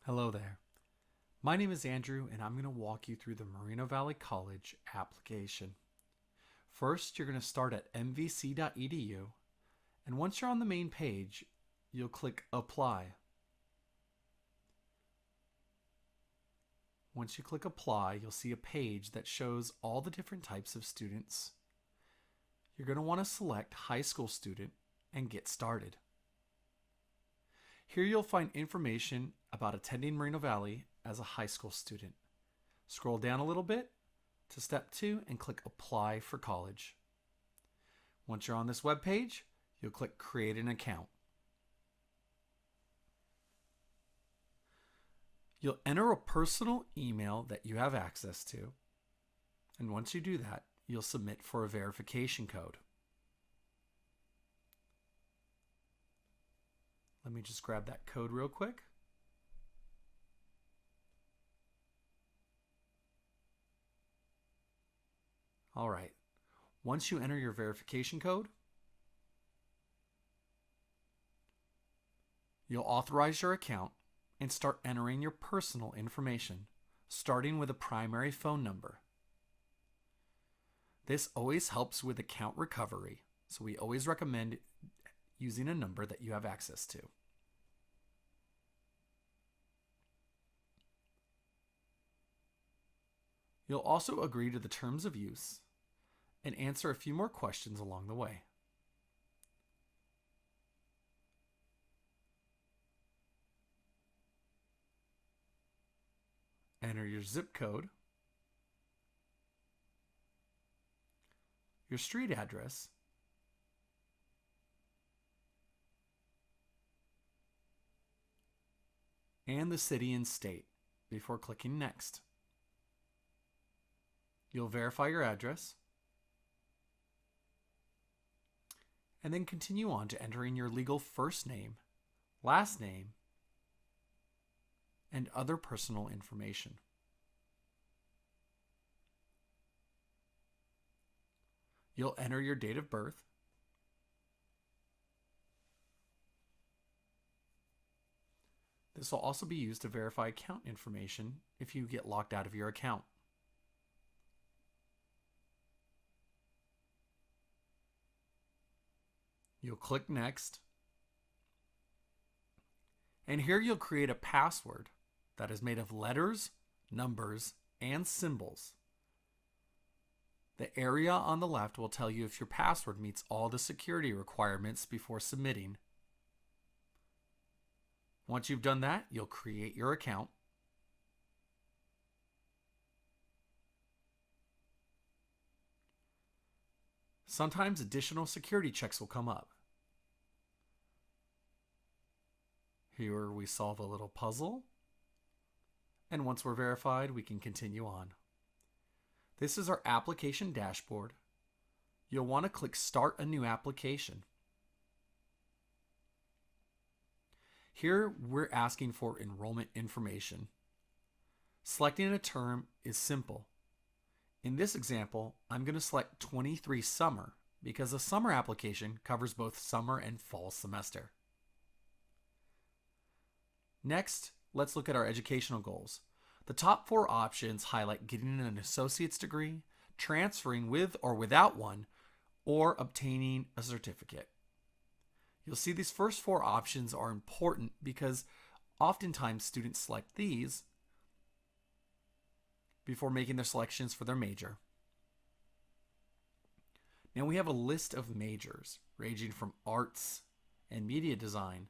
Hello there. My name is Andrew, and I'm going to walk you through the Moreno Valley College application. First, you're going to start at mvc.edu, and once you're on the main page, you'll click Apply. Once you click Apply, you'll see a page that shows all the different types of students. You're going to want to select High School Student and get started. Here you'll find information about attending Moreno Valley as a high school student. Scroll down a little bit to step 2 and click Apply for College. Once you're on this web page, you'll click Create an Account. You'll enter a personal email that you have access to, and once you do that, you'll submit for a verification code. Let me just grab that code real quick. All right. Once you enter your verification code, you'll authorize your account and start entering your personal information, starting with a primary phone number. This always helps with account recovery, so we always recommend using a number that you have access to. You'll also agree to the terms of use and answer a few more questions along the way. Enter your zip code, your street address, and the city and state before clicking Next. You'll verify your address, and then continue on to entering your legal first name, last name, and other personal information. You'll enter your date of birth, this will also be used to verify account information if you get locked out of your account. You'll click Next, and here you'll create a password that is made of letters, numbers, and symbols. The area on the left will tell you if your password meets all the security requirements before submitting. Once you've done that, you'll create your account. Sometimes additional security checks will come up. Here we solve a little puzzle, and once we're verified, we can continue on. This is our application dashboard. You'll want to click Start a New Application. Here we're asking for enrollment information. Selecting a term is simple. In this example, I'm going to select 23 summer because a summer application covers both summer and fall semester. Next, let's look at our educational goals. The top 4 options highlight getting an associate's degree, transferring with or without one, or obtaining a certificate. You'll see these first 4 options are important because oftentimes students select these before making their selections for their major. Now we have a list of majors ranging from arts and media design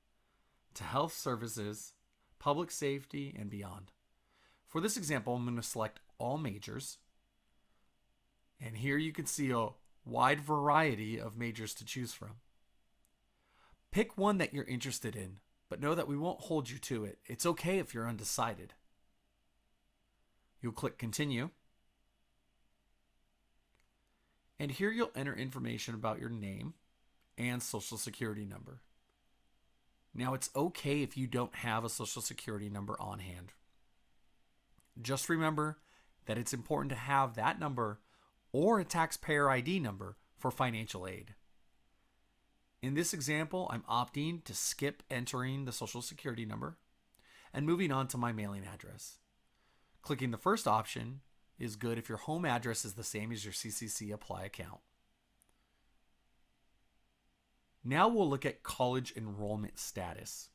to health services, public safety, and beyond. For this example, I'm going to select all majors. And here you can see a wide variety of majors to choose from. Pick one that you're interested in, but know that we won't hold you to it. It's okay if you're undecided. You'll click Continue. And here you'll enter information about your name and social security number. Now, it's okay if you don't have a social security number on hand. Just remember that it's important to have that number or a taxpayer ID number for financial aid. In this example, I'm opting to skip entering the social security number, and moving on to my mailing address. Clicking the first option is good if your home address is the same as your CCC Apply account. Now we'll look at college enrollment status.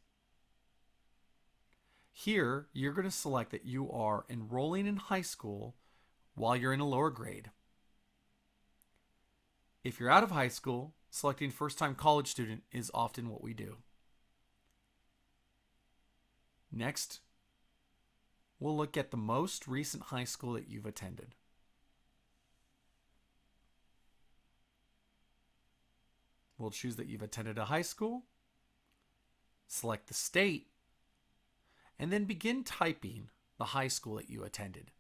Here, you're going to select that you are enrolling in high school while you're in a lower grade. If you're out of high school, selecting first-time college student is often what we do. Next, we'll look at the most recent high school that you've attended. We'll choose that you've attended a high school, select the state, and then begin typing the high school that you attended.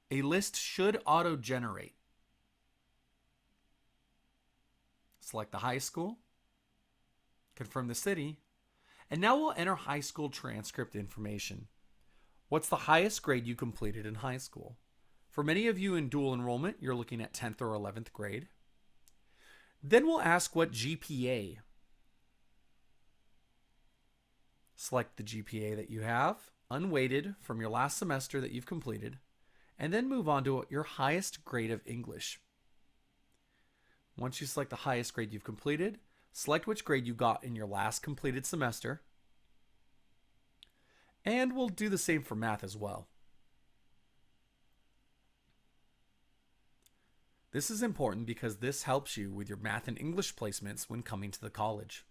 A list should auto-generate. Select the high school, confirm the city, and now we'll enter high school transcript information. What's the highest grade you completed in high school? For many of you in dual enrollment, you're looking at 10th or 11th grade. Then we'll ask what GPA. Select the GPA that you have, unweighted from your last semester that you've completed, and then move on to your highest grade of English. Once you select the highest grade you've completed, select which grade you got in your last completed semester. And we'll do the same for math as well. This is important because this helps you with your math and English placements when coming to the college.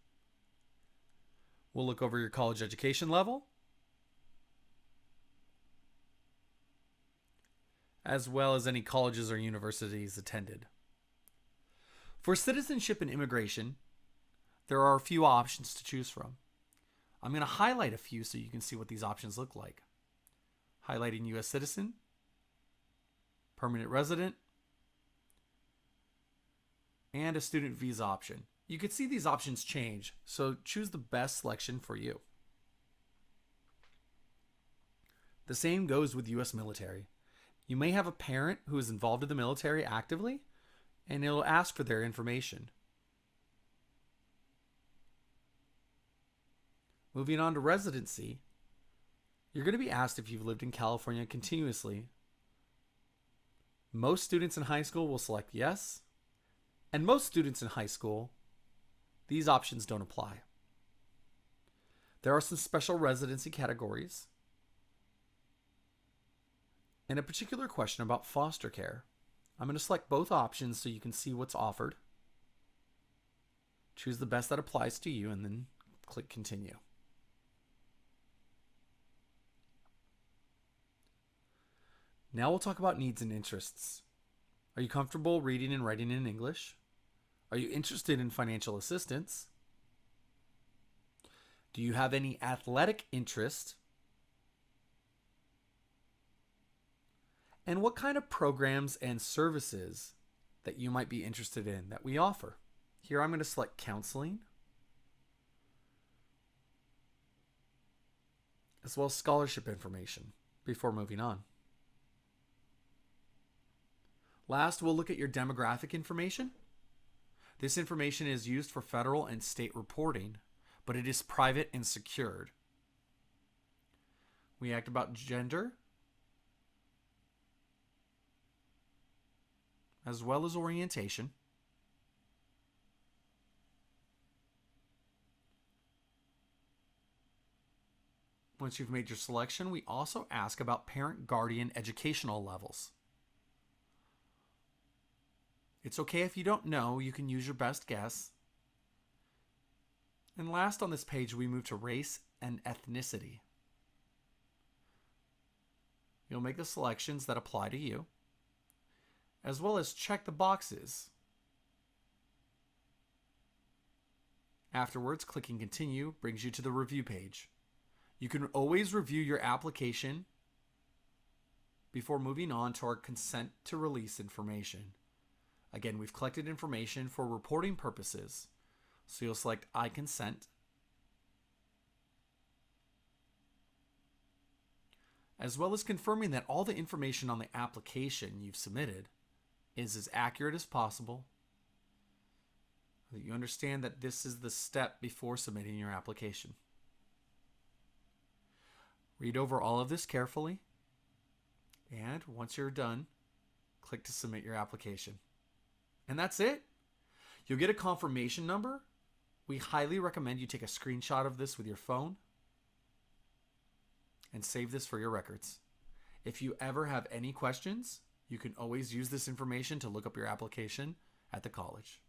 We'll look over your college education level, as well as any colleges or universities attended. For citizenship and immigration, there are a few options to choose from. I'm going to highlight a few so you can see what these options look like. Highlighting U.S. citizen, permanent resident, and a student visa option. You can see these options change, so choose the best selection for you. The same goes with U.S. military. You may have a parent who is involved in the military actively, and it'll ask for their information. Moving on to residency, you're going to be asked if you've lived in California continuously. Most students in high school will select yes, and most students in high school, these options don't apply. There are some special residency categories and a particular question about foster care. I'm going to select both options so you can see what's offered. Choose the best that applies to you and then click continue. Now we'll talk about needs and interests. Are you comfortable reading and writing in English? Are you interested in financial assistance? Do you have any athletic interest? And what kind of programs and services that you might be interested in that we offer? Here I'm going to select counseling, as well as scholarship information before moving on. Last, we'll look at your demographic information. This information is used for federal and state reporting, but it is private and secured. We ask about gender, as well as orientation. Once you've made your selection, we also ask about parent-guardian educational levels. It's okay if you don't know, you can use your best guess. And last on this page, we move to race and ethnicity. You'll make the selections that apply to you, as well as check the boxes. Afterwards, clicking continue brings you to the review page. You can always review your application before moving on to our consent to release information. Again, we've collected information for reporting purposes, so you'll select I consent, as well as confirming that all the information on the application you've submitted is as accurate as possible, that you understand that this is the step before submitting your application. Read over all of this carefully, and once you're done, click to submit your application. And that's it. You'll get a confirmation number. We highly recommend you take a screenshot of this with your phone and save this for your records. If you ever have any questions, you can always use this information to look up your application at the college.